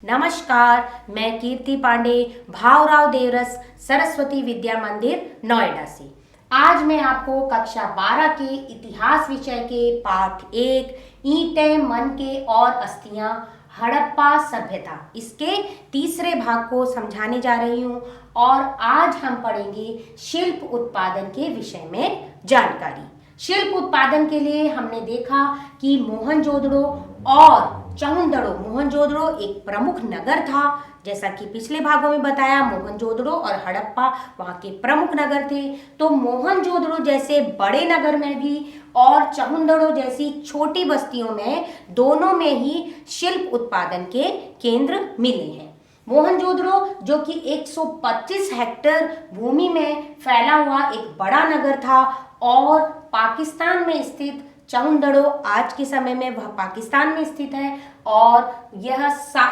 नमस्कार, मैं कीर्ति पांडे भावराव देवरस सरस्वती विद्या मंदिर नोएडा से। आज मैं आपको कक्षा 12 के इतिहास विषय के पाठ 1 ईंटें, मन के और अस्थियां, हड़प्पा सभ्यता, इसके तीसरे भाग को समझाने जा रही हूँ। और आज हम पढ़ेंगे शिल्प उत्पादन के विषय में जानकारी। शिल्प उत्पादन के लिए हमने देखा कि मोहनजोदड़ो और चाहुंडड़ो, मोहनजोदड़ो एक प्रमुख नगर था, जैसा कि पिछले भागों में बताया। मोहनजोदड़ो और हड़प्पा वहाँ के प्रमुख नगर थे। तो मोहनजोदड़ो जैसे बड़े नगर में भी और चाहुंडड़ो जैसी छोटी बस्तियों में, दोनों में ही शिल्प उत्पादन के केंद्र मिले हैं। मोहनजोदड़ो जो कि 125 हेक्टेयर भूमि में फैला हुआ एक बड़ा नगर था, और पाकिस्तान में स्थित चाहुंडड़ो आज के समय में वह पाकिस्तान में स्थित है, और यह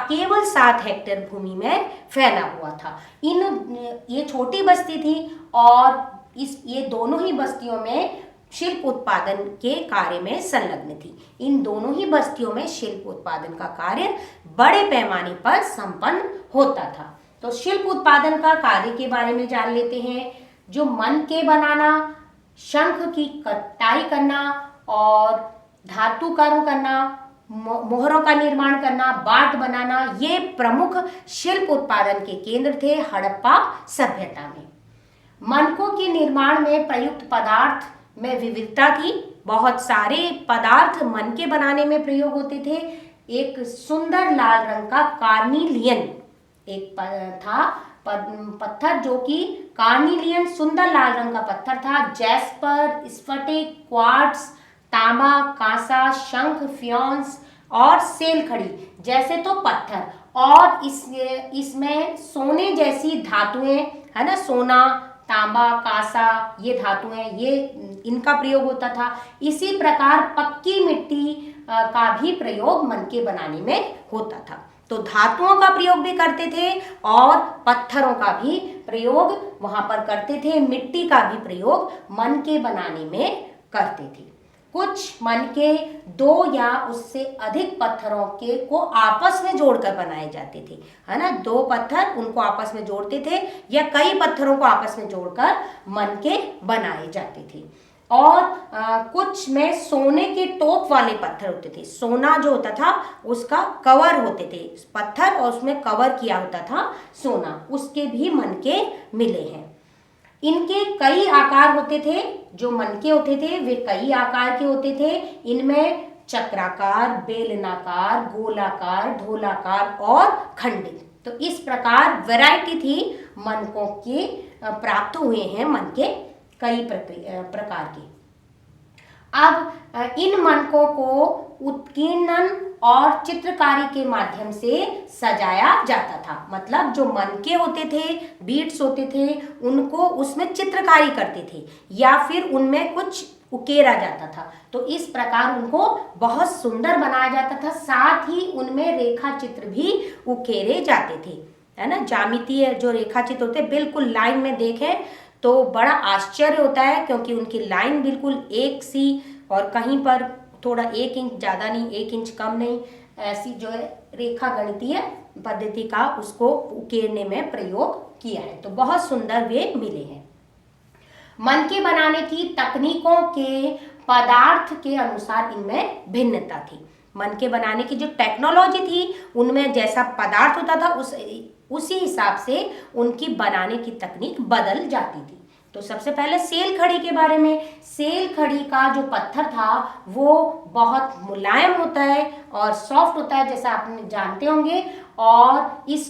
केवल 7 हेक्टेयर भूमि में फैला हुआ था। ये छोटी बस्ती थी, और ये दोनों ही बस्तियों में शिल्प उत्पादन के कार्य में संलग्न थी। इन दोनों ही बस्तियों में शिल्प उत्पादन का कार्य बड़े पैमाने पर संपन्न होता था। तो शिल्प उत्पादन का कार्य के बारे में जान लेते हैं। जो मन के बनाना, शंख की कटाई करना और धातु कर्म करना, मोहरों का निर्माण करना, बाट बनाना, ये प्रमुख शिल्प उत्पादन के केंद्र थे हड़प्पा सभ्यता में। मनकों के निर्माण में प्रयुक्त पदार्थ में विविधता थी। बहुत सारे पदार्थ मन के बनाने में प्रयोग होते थे। एक सुंदर लाल रंग का कार्निलियन एक था पत्थर, जो कि कार्निलियन सुंदर लाल रंग का पत्थर था। जैस्पर, स्फटिक, क्वार्ट्स, तांबा, कांसा, शंख, फ्योन्स और सेल खड़ी जैसे तो पत्थर, और इसमें सोने जैसी धातुएं है ना, सोना, तांबा, कांसा, ये धातुएं, ये इनका प्रयोग होता था। इसी प्रकार पक्की मिट्टी का भी प्रयोग मन के बनाने में होता था। तो धातुओं का प्रयोग भी करते थे और पत्थरों का भी प्रयोग वहां पर करते थे। मिट्टी का भी प्रयोग मन के बनाने में करते थे। कुछ मन के 2 या उससे अधिक पत्थरों के को आपस में जोड़कर बनाए जाते थे, है ना। 2 पत्थर उनको आपस में जोड़ते थे, या कई पत्थरों को आपस में जोड़कर मन के बनाए जाते थे। और कुछ में सोने के टोप वाले पत्थर होते थे। सोना जो होता था उसका कवर होते थे पत्थर, और उसमें कवर किया होता था सोना, उसके भी मन के मिले हैं। इनके कई आकार होते थे। जो मन के होते थे वे कई आकार के होते थे। इनमें चक्राकार, बेलनाकार, गोलाकार, ढोलाकार और खंडित, तो इस प्रकार वैरायटी थी मनकों के प्राप्त हुए हैं, मन के कई प्रकार के। अब इन मनकों को उत्कीर्णन और चित्रकारी के माध्यम से सजाया जाता था। मतलब जो मनके होते थे, बीट्स होते थे, उनको उसमें चित्रकारी करते थे, या फिर उनमें कुछ उकेरा जाता था। तो इस प्रकार उनको बहुत सुंदर बनाया जाता था। साथ ही उनमें रेखा चित्र भी उकेरे जाते थे, है ना। ज्यामितीय जो रेखा चित्र होते बिल्कुल लाइन में देखें तो बड़ा आश्चर्य होता है, क्योंकि उनकी लाइन बिल्कुल एक सी, और कहीं पर थोड़ा 1 इंच ज़्यादा नहीं, 1 इंच कम नहीं, ऐसी जो है रेखा गणितीय पद्धति का उसको उकेरने में प्रयोग किया है। तो बहुत सुंदर वे मिले हैं। मन के बनाने की तकनीकों के पदार्थ के अनुसार इनमें भिन्नता थी। मन के बनाने की जो टेक्नोलॉजी थी, उनमें जैसा पदार्थ होता था उसी हिसाब से उनकी बनाने की तकनीक बदल जाती थी। तो सबसे पहले सेल खड़ी के बारे में। सेल खड़ी का जो पत्थर था वो बहुत मुलायम होता है और सॉफ्ट होता है, जैसा आप जानते होंगे, और इस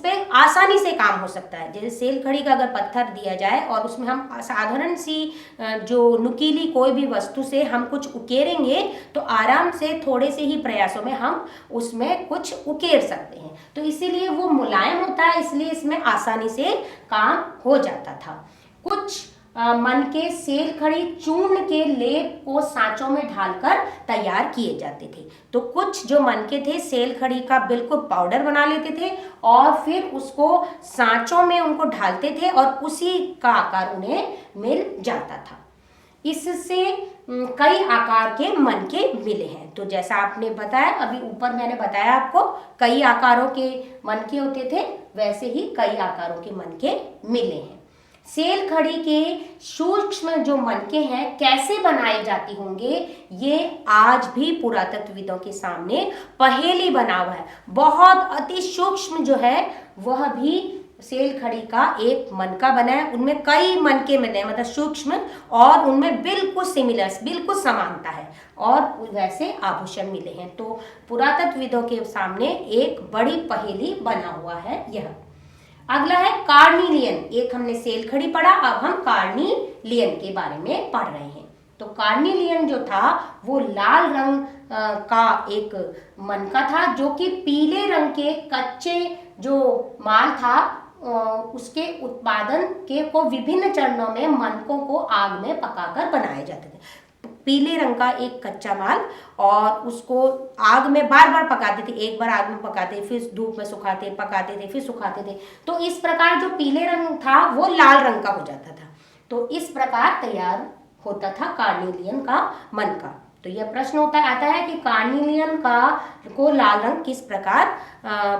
पे आसानी से काम हो सकता है। जैसे सेल खड़ी का अगर पत्थर दिया जाए और उसमें हम साधारण सी जो नुकीली कोई भी वस्तु से हम कुछ उकेरेंगे, तो आराम से थोड़े से ही प्रयासों में हम उसमें कुछ उकेर सकते हैं। तो इसीलिए वो मुलायम होता है, इसलिए इसमें आसानी से काम हो जाता था। कुछ मन के सेल खड़ी चूर्ण के लेप को सांचों में ढालकर तैयार किए जाते थे। तो कुछ जो मन के थे सेल खड़ी का बिल्कुल पाउडर बना लेते थे, और फिर उसको सांचों में उनको ढालते थे, और उसी का आकार उन्हें मिल जाता था। इससे कई आकार के मनके मिले हैं। तो जैसा आपने बताया, अभी ऊपर मैंने बताया आपको कई आकारों के मनके होते थे, वैसे ही कई आकारों के मनके मिले हैं। सेल खड़ी के सूक्ष्म जो मनके हैं कैसे बनाए जाते होंगे, ये आज भी पुरातत्वविदों के सामने पहेली बना हुआ है। बहुत अति सूक्ष्म जो है वह भी सेल खड़ी का एक मनका बना है, उनमें कई मनके मिले हैं, मतलब सूक्ष्म, और उनमें बिल्कुल सिमिलर, बिल्कुल समानता है, और वैसे आभूषण मिले हैं। तो पुरातत्वविदों के सामने एक बड़ी पहेली बना हुआ है यह। अगला है कार्निलियन। एक हमने सेल खड़ी पढ़ा, अब हम कार्निलियन के बारे में पढ़ रहे हैं। तो कार्निलियन जो था वो लाल रंग का एक मनका था, जो कि पीले रंग के कच्चे जो माल था उसके उत्पादन के को विभिन्न चरणों में मनकों को आग में पकाकर बनाए जाते थे। पीले रंग का एक कच्चा माल, और उसको आग में बार बार पकाते थे, एक बार आग में पकाते, फिर धूप में सुखाते, पकाते थे, फिर सुखाते थे। तो इस प्रकार जो पीले रंग था वो लाल रंग का हो जाता था। तो इस प्रकार तैयार होता था कार्निलियन का मनका। तो यह प्रश्न आता है कि कार्निलियन को लाल रंग किस प्रकार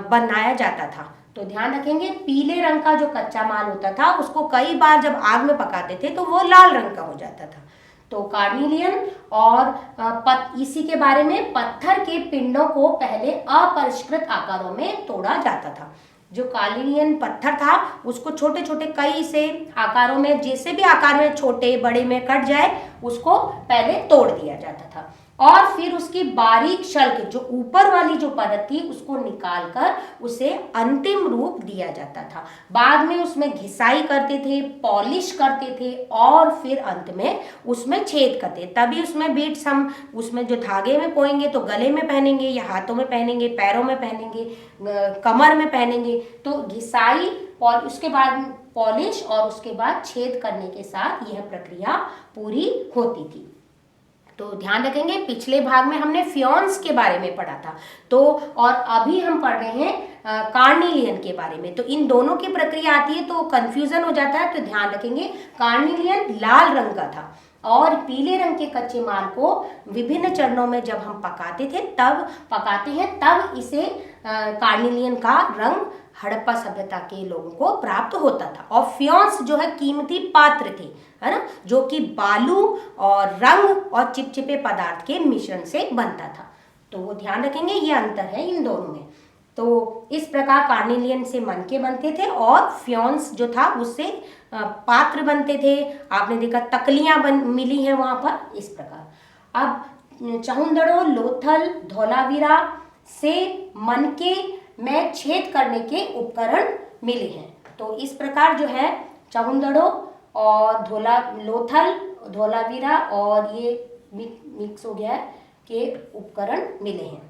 बनाया जाता था। तो ध्यान रखेंगे, पीले रंग का जो कच्चा माल होता था उसको कई बार जब आग में पकाते थे तो वो लाल रंग का हो जाता था। तो कार्निलियन, और इसी के बारे में पत्थर के पिंडों को पहले अपरिष्कृत आकारों में तोड़ा जाता था। जो कार्निलियन पत्थर था उसको छोटे छोटे कई से आकारों में, जैसे भी आकार में छोटे बड़े में कट जाए, उसको पहले तोड़ दिया जाता था, और फिर उसकी बारीक शल्क, जो ऊपर वाली जो परत थी, उसको निकालकर उसे अंतिम रूप दिया जाता था। बाद में उसमें घिसाई करते थे, पॉलिश करते थे, और फिर अंत में उसमें छेद करते, तभी उसमें बीट्स हम उसमें जो धागे में पोएंगे तो गले में पहनेंगे, या हाथों में पहनेंगे, पैरों में पहनेंगे, कमर में पहनेंगे। तो घिसाई और उसके बाद पॉलिश और उसके बाद छेद करने के साथ यह प्रक्रिया पूरी होती थी। तो ध्यान रखेंगे, पिछले भाग में हमने फ्योन्स के बारे में पढ़ा था, तो और अभी हम पढ़ रहे हैं कार्निलियन के बारे में। तो इन दोनों की प्रक्रिया आती है तो कंफ्यूजन हो जाता है। तो ध्यान रखेंगे, कार्निलियन लाल रंग का था, और पीले रंग के कच्चे माल को विभिन्न चरणों में जब हम पकाते हैं तब इसे कार्निलियन का रंग हड़प्पा सभ्यता के लोगों को प्राप्त होता था। और फ्योन्स जो है कीमती पात्र थे, है ना, जो कि बालू और रंग और चिपचिपे पदार्थ के मिश्रण से बनता था। तो वो ध्यान रखेंगे, ये अंतर है इन दोनों में। तो इस प्रकार कार्निलियन से मनके बनते थे, और फ्योन्स जो था उससे पात्र बनते थे। आपने देखा तकलियां मिली हैं वहां पर, इस प्रकार। अब चहुंदड़ो, लोथल, धोलावीरा से मनके में छेद करने के उपकरण मिले हैं। तो इस प्रकार जो है चहुंदड़ो और लोथल, धोलावीरा और ये मिक्स हो गया है के उपकरण मिले हैं।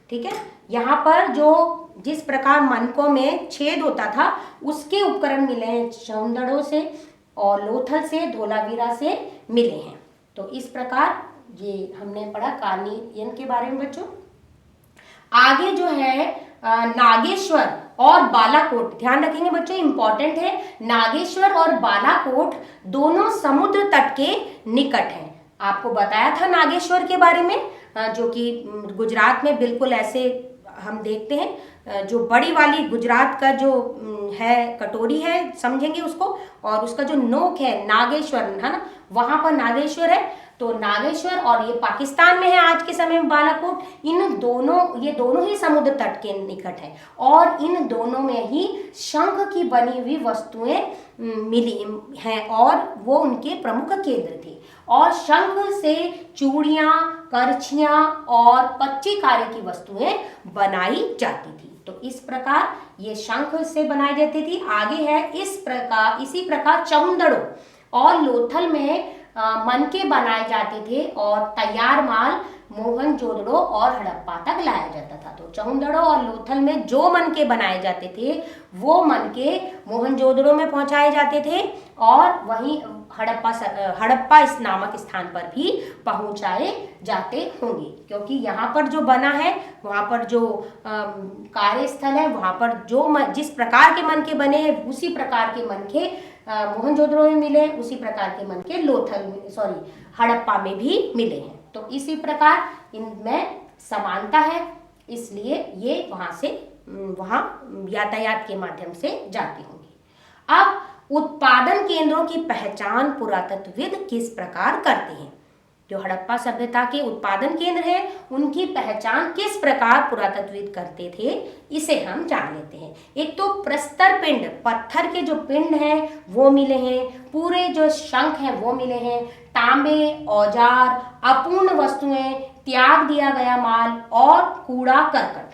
ठीक है, यहाँ पर जो जिस प्रकार मनकों में छेद होता था उसके उपकरण मिले हैं, चहुंदड़ों से और लोथल से, धोलावीरा से मिले हैं। तो इस प्रकार ये हमने पढ़ा कार्निलियन के बारे में बच्चों। आगे जो है नागेश्वर और बालाकोट, ध्यान रखेंगे बच्चों, इंपॉर्टेंट है। नागेश्वर और बालाकोट दोनों समुद्र तट के निकट हैं। आपको बताया था नागेश्वर के बारे में, जो कि गुजरात में बिल्कुल ऐसे हम देखते हैं, जो बड़ी वाली गुजरात का जो है कटोरी है, समझेंगे उसको, और उसका जो नोक है नागेश्वर, है ना, वहां पर नागेश्वर है। तो नागेश्वर, और ये पाकिस्तान में है आज के समय में बालाकोट, ये दोनों ही समुद्र तट के निकट है, और इन दोनों में ही शंख की बनी हुई वस्तुएं मिली हैं, और वो उनके प्रमुख केंद्र थे। और शंख से चूड़ियां, करछियां और पच्ची कार्य की वस्तुएं बनाई जाती थी। तो इस प्रकार ये शंख से बनाई जाती थी। आगे है इसी प्रकार चहुंदड़ों और लोथल में मनके बनाए जाते थे, और तैयार माल मोहनजोदड़ो और हड़प्पा तक लाया जाता था। तो चहुंदड़ो और लोथल में जो मनके बनाए जाते थे वो मनके मोहनजोदड़ो में पहुंचाए जाते थे, और वहीं हड़प्पा इस नामक स्थान पर भी पहुंचाए जाते होंगे, क्योंकि यहाँ पर जो बना है वहाँ पर जो कार्यस्थल है वहाँ पर जो जिस प्रकार के मनके बने हैं उसी प्रकार के मनके मोहनजोदड़ो में मिले, उसी प्रकार के मनके लोथल में, सॉरी, हड़प्पा में भी मिले हैं। तो इसी प्रकार इनमें समानता है, इसलिए ये वहां यातायात के माध्यम से जाती होंगी। अब उत्पादन केंद्रों की पहचान पुरातत्वविद किस प्रकार करते हैं? जो हड़प्पा सभ्यता के उत्पादन केंद्र हैं, उनकी पहचान किस प्रकार पुरातत्वविद करते थे, इसे हम जान लेते हैं। एक तो प्रस्तर पिंड, पत्थर के जो पिंड हैं वो मिले हैं, पूरे जो शंख हैं वो मिले हैं, तांबे, औजार, अपूर्ण वस्तुएं, त्याग दिया गया माल और कूड़ा करकट।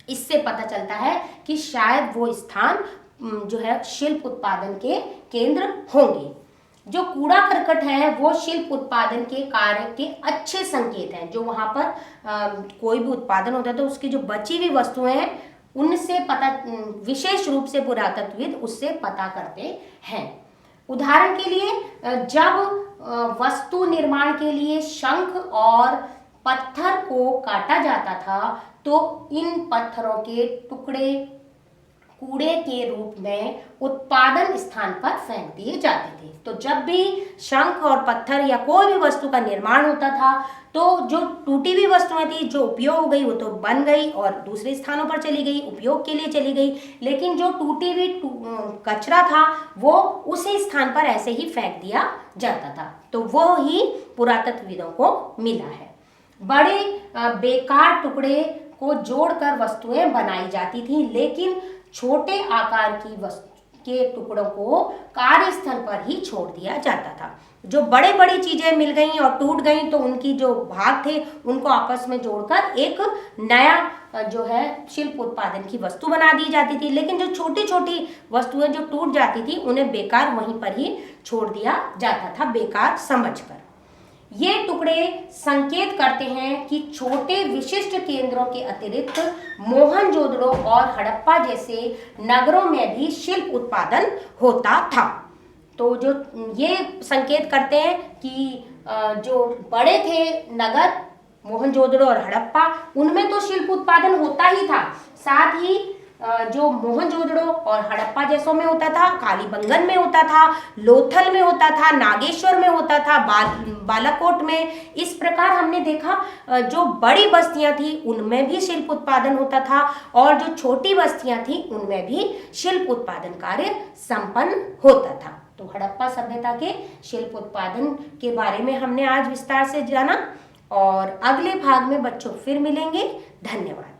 इससे पता चलता है कि शायद वो स्थान जो है शिल्प उत्पादन के केंद्र होंगे। जो कूड़ा करकट है वो शिल्प उत्पादन के कार्य के अच्छे संकेत हैं। जो वहां पर कोई भी उत्पादन होता है तो उसकी जो बची हुई वस्तुएं हैं उनसे पता, विशेष रूप से पुरातत्वविद उससे पता करते हैं। उदाहरण के लिए जब वस्तु निर्माण के लिए शंख और पत्थर को काटा जाता था तो इन पत्थरों के टुकड़े कूड़े के रूप में उत्पादन स्थान पर फेंक दिए जाते थे। तो जब भी शंख और पत्थर या कोई भी वस्तु का निर्माण होता था तो जो टूटी हुई वस्तुएं थी, जो उपयोग हो गई वो तो बन गई और दूसरे स्थानों पर चली गई, उपयोग के लिए चली गई, लेकिन जो टूटी हुई कचरा था वो उसी स्थान पर ऐसे ही फेंक दिया जाता था। तो वो ही पुरातत्वविदों को मिला है। बड़े बेकार टुकड़े को जोड़कर वस्तुएं बनाई जाती थी, लेकिन छोटे आकार की वस्तु के टुकड़ों को कार्यस्थल पर ही छोड़ दिया जाता था। जो बड़े बड़ी चीजें मिल गई और टूट गई तो उनकी जो भाग थे उनको आपस में जोड़कर एक नया जो है शिल्प उत्पादन की वस्तु बना दी जाती थी, लेकिन जो छोटी छोटी वस्तुएं जो टूट जाती थी उन्हें बेकार वहीं पर ही छोड़ दिया जाता था, बेकार समझकर। ये टुकड़े संकेत करते हैं कि छोटे विशिष्ट केंद्रों के अतिरिक्त मोहनजोदड़ो और हड़प्पा जैसे नगरों में भी शिल्प उत्पादन होता था। तो जो ये संकेत करते हैं कि जो बड़े थे नगर मोहनजोदड़ो और हड़प्पा, उनमें तो शिल्प उत्पादन होता ही था, साथ ही जो मोहनजोदड़ो और हड़प्पा जैसों में होता था, कालीबंगन में होता था, लोथल में होता था, नागेश्वर में होता था, बालाकोट में। इस प्रकार हमने देखा जो बड़ी बस्तियां थी उनमें भी शिल्प उत्पादन होता था और जो छोटी बस्तियां थी उनमें भी शिल्प उत्पादन कार्य संपन्न होता था। तो हड़प्पा सभ्यता के शिल्प उत्पादन के बारे में हमने आज विस्तार से जाना और अगले भाग में बच्चों फिर मिलेंगे। धन्यवाद।